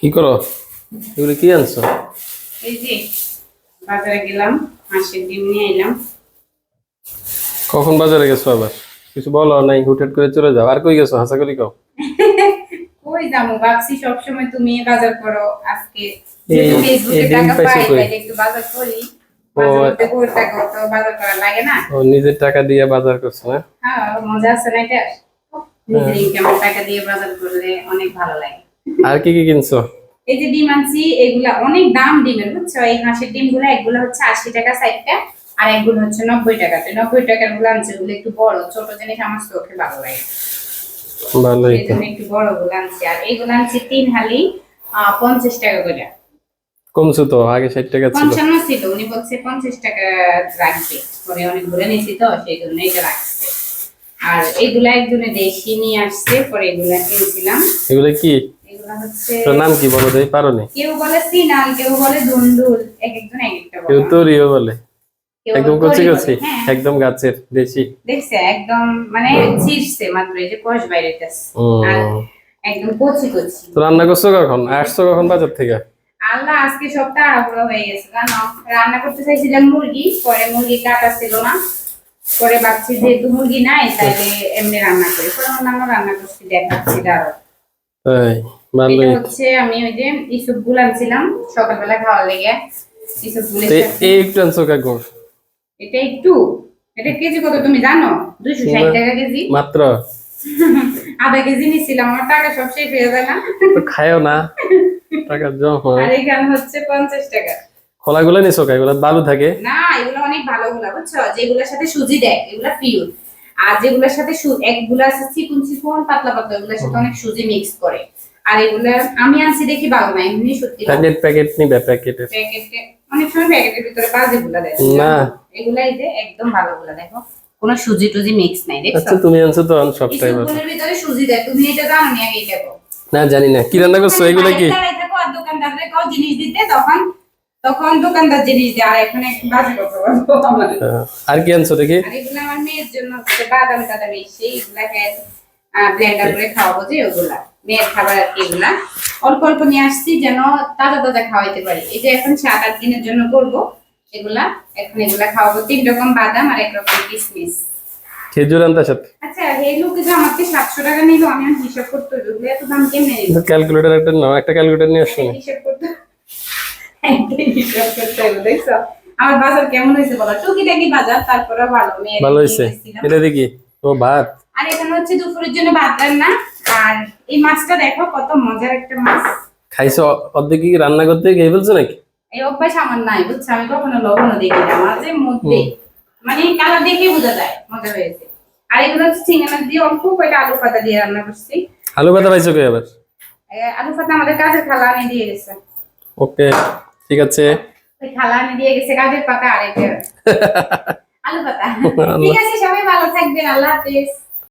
কি করো? এগুলো কি আনছো? এই যে বাজারে গেলাম, হাঁসের ডিম নিয়ে এলাম। কখন বাজারে গেছো আবার? কিছু বলো নাই, হুটহাট করে চলে যাও। আর কই গেছো? হাসা করি কও। কই যাবো, ভাবছি সবসময় তুমি বাজার করো। আজকে এই যেহেতু এই ফেসবুকে ডিম টাকা পাইছো পাই, কই? তাইলে একটু বাজার করি। ও মাঝে মধ্যে করে টাকা তো বাজার করা লাগে না। ও নিজের টাকা দিয়ে বাজার করছো না? হ্যাঁ, মজা আছে না এটা? নিজের হ্যাঁ। ইনকামের টাকা দিয়ে বাজার করলে অনেক ভালো লাগে। আর কি কি কিনছো? এই যে ডিম আনছি, এগুলা অনেক দাম ডিমের, বুঝছো? এই হাঁসের ডিম গুলা এগুলা হচ্ছে 80 টাকা সাইডটা, আর এগুলো হচ্ছে 90 টাকাতে। 90 টাকার গুলো আনছে, ওগুলো একটু বড়, ছোট জিনিস আমার চোখে ভালো লাগে, ভালোই সেই তো। জন্য একটু বড় গুলো আনছি। আর এইগুলো আনছি 3 হালি 50 টাকা করে। কমছো তো, আগে 60 টাকা ছিল। 55 ছিল, উনি বলছে 50 টাকা রাখবে, পরে অনেক ঘুরে নিয়েছি তো সেই জন্য এটা রাখছে। আর এগুলা একজনে দেশি নিয়ে আসছে, পরে এগুলা কিনছিলাম। এগুলো কি? এগুলা হচ্ছে তোর নাম কি বলো দেই, পারো নি? কেউ বলে সিনাল, কেউ বলে ধুন্দুল, এক একজন এক একটা কেউ বলে। তরিও বলে। কেউ একদম কচি তরি বলে, কচি, হ্যাঁ। একদম গাছের দেশি। দেখছে একদম, মানে ছিঁড়ছে মাত্র, এই যে কষ বাইরেতেছে। আর হুম। একদম কচি কচি। তো রান্না করছো কখন? আসছো কখন বাজার থেকে? আল্লাহ, আজকে সপ্তাহ আগুলো হয়ে গেছে জানো। রান্না করতে চাইছিলাম মুরগি, পরে মুরগি কাটা ছিল না। পরে ভাবছি যেহেতু মুরগি নাই, তাইলে এমনি রান্না করি। পরে অন্যান্য রান্না করছি, দেখাচ্ছি দাঁড়াও। তাই? এটা ভালোই। হচ্ছে আমি ওই যে ইসুপ গুল আনছিলাম সকালবেলা খাওয়ার লেগে। ইসুপ গুলের তো সাথে এই একটু আনছো কাকু? এটা একটু, এটা কেজি কত তুমি জানো? 260 টাকা কেজি। মাত্র? আধা কেজি নিছিলাম, আমার টাকা সব শেষ হয়ে যায় না। তো খায়ও না, টাকা জমা। আর এখানে হচ্ছে 50 টাকা। খোলাগুলো নিছো কা? এগুলো বালু থাকে। না, এগুলো অনেক ভালো গুলা, বুঝছো? যেগুলোর সাথে সুজি দেয় এগুলা পিওর। আর যেগুলোর সাথে একগুলা আছে চিকন চিকন পাতলা পাতলা, এগুলোর সাথে অনেক সুজি মিক্স করে। আর এগুলা আমি আনছি দেখি ভালো না, এমনি সত্যি ভালো। প্যাকেট প্যাকেট নিবে প্যাকেটের। প্যাকেটে অনেক সময় প্যাকেটের ভিতরে বাজে গুলা দেয়, না। এগুলাই যে একদম ভালো গুলা, দেখো কোনো সুজি টুজি মিক্স নাই, দেখছো? আচ্ছা তুমি আনছো তো আন সবটাই ভালো। ইসবগুলের ভিতরে সুজি দেয়, তুমি এটা জানো না? আগে দেখো। না জানি না, কি রান্না করছো? এগুলো কি? দাঁড়াই থাকো আর দোকানদারদের কাও জিনিস দিতে, তখন তখন দোকানদার জিনিস দেয়। আর এখন একটু বাজে কথা বলবো আমার। আর কি আনছো দেখি? আর এগুলো আমার মেয়ের জন্য হচ্ছে বাদাম টাদাম এসে এগুলাকে ব্লেন্ডার করে খাওয়াবো, যে ওগুলা মেয়ের খাবার আর কি। এগুলা অল্প অল্প নিয়ে আসছি যেন তাজা তাজা খাওয়াইতে পারি। এই যে এখন 7-8 দিনের জন্য করবো এগুলা। এখন এগুলা খাওয়াবো, 3 রকম বাদাম আর 1 রকম কিশমিশ। খেজুর আনতে সাথে? আচ্ছা, এই লোক যে আমাকে 700 টাকা নিল, আমি আর হিসাব করতে হইলো এত দাম কেমনে নিল। ক্যালকুলেটর একটা নাও, একটা ক্যালকুলেটর নিয়ে আসছো না? হিসাব করতে হিসাব করতে হইলো, দেখছো? আমার বাজার কেমন হয়েছে বলো? টুকিটাকি বাজার, তারপরে ভালো। মেয়ের ভালো হয়েছে। এটা দেখি। ও ভাত। আর এখানে হচ্ছে দুপুরের জন্য ভাত রান্না। আর এই মাছটা দেখো কত মজার একটা মাছ। খাইছো? অর্ধেক কি রান্না করতে খেয়ে ফেলছো নাকি? এই অভ্যাস আমার নাই, বুঝছো? আমি কখনো লবণও দেখি না, মাঝে মধ্যে মানে কালার দেখে বোঝা যায় মজা হয়েছে। আর এগুলো হচ্ছে চিংড়ি মাছ দিয়ে অল্প কয়টা আলু পাতা দিয়ে রান্না করছি। আলু ভাতা পাইছো কে আবার? আলু পাতা আমাদের কাজের খালা এনে দিয়ে গেছে। ওকে, ঠিক আছে। ওই খালা এনে দিয়ে গেছে কাজের পাতা, আর এটা আলু পাতা। ঠিক আছে, সবাই ভালো থাকবেন, আল্লাহ হাফেজ।